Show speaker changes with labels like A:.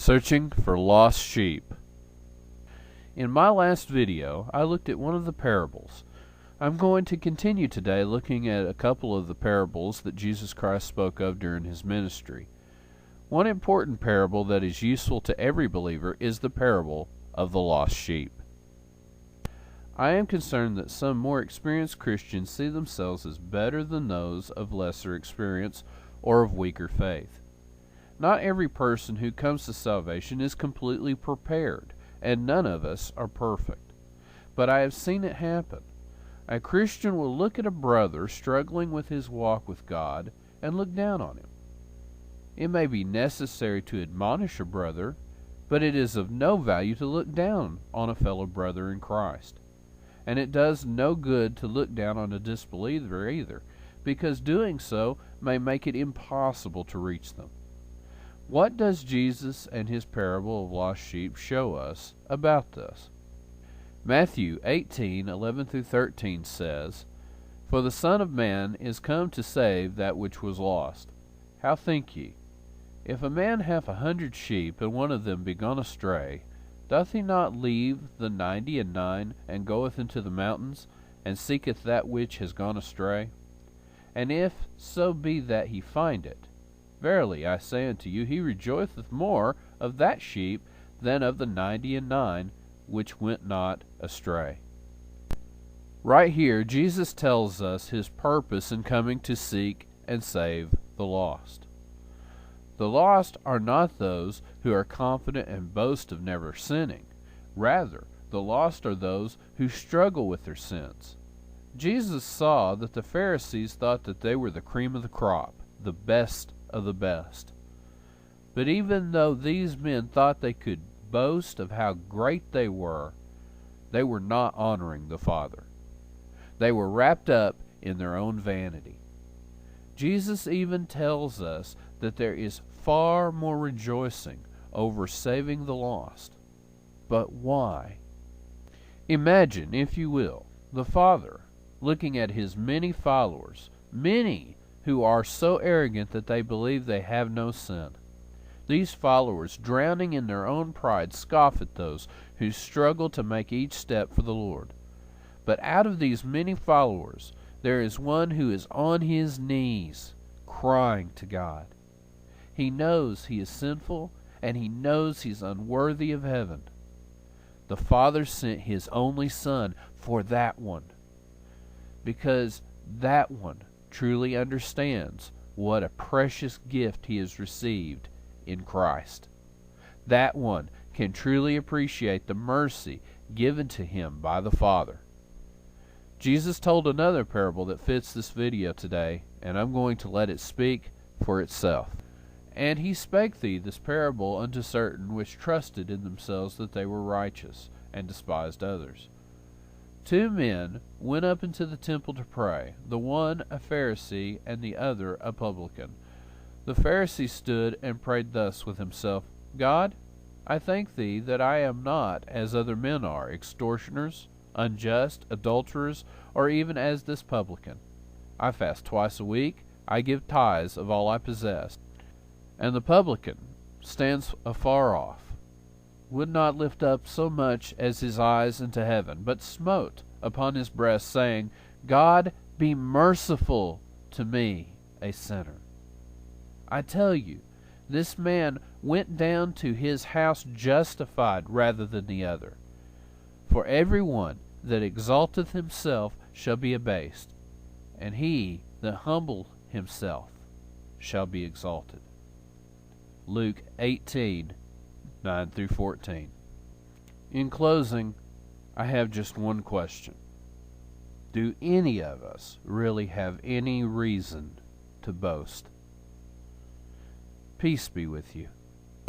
A: Searching for lost sheep. In my last video, I looked at one of the parables. I'm going to continue today looking at a couple of the parables that Jesus Christ spoke of during his ministry. One important parable that is useful to every believer is the parable of the lost sheep. I am concerned that some more experienced Christians see themselves as better than those of lesser experience or of weaker faith. Not every person who comes to salvation is completely prepared, and none of us are perfect. But I have seen it happen. A Christian will look at a brother struggling with his walk with God and look down on him. It may be necessary to admonish a brother, but it is of no value to look down on a fellow brother in Christ. And it does no good to look down on a disbeliever either, because doing so may make it impossible to reach them. What does Jesus and his parable of lost sheep show us about this? Matthew 18:11-13 says, "For the Son of Man is come to save that which was lost. How think ye? If a man have 100 sheep, and one of them be gone astray, doth he not leave the 99 and goeth into the mountains, and seeketh that which has gone astray? And if so be that he find it, verily I say unto you, he rejoiceth more of that sheep than of the 99 which went not astray." Right here, Jesus tells us his purpose in coming to seek and save the lost. The lost are not those who are confident and boast of never sinning. Rather, the lost are those who struggle with their sins. Jesus saw that the Pharisees thought that they were the cream of the crop, the best of the best. But even though these men thought they could boast of how great they were not honoring the Father. They were wrapped up in their own vanity. Jesus even tells us that there is far more rejoicing over saving the lost. But why? Imagine, if you will, the Father looking at his many followers, many who are so arrogant that they believe they have no sin. These followers, drowning in their own pride, scoff at those who struggle to make each step for the Lord. But out of these many followers, there is one who is on his knees, crying to God. He knows he is sinful, and he knows he's unworthy of heaven. The Father sent his only Son for that one, because that one truly understands what a precious gift he has received in Christ. That one can truly appreciate the mercy given to him by the Father. Jesus told another parable that fits this video today, and I'm going to let it speak for itself. "And he spake thee this parable unto certain which trusted in themselves that they were righteous, and despised others. 2 men went up into the temple to pray, the one a Pharisee, and the other a publican. The Pharisee stood and prayed thus with himself, God, I thank thee that I am not as other men are, extortioners, unjust, adulterers, or even as this publican. I fast twice a week, I give tithes of all I possess. And the publican stands afar off, would not lift up so much as his eyes into heaven, but smote upon his breast, saying, God, be merciful to me, a sinner. I tell you, this man went down to his house justified rather than the other. For every one that exalteth himself shall be abased, and he that humbleth himself shall be exalted." Luke 18:9-14. In closing, I have just one question. Do any of us really have any reason to boast? Peace be with you.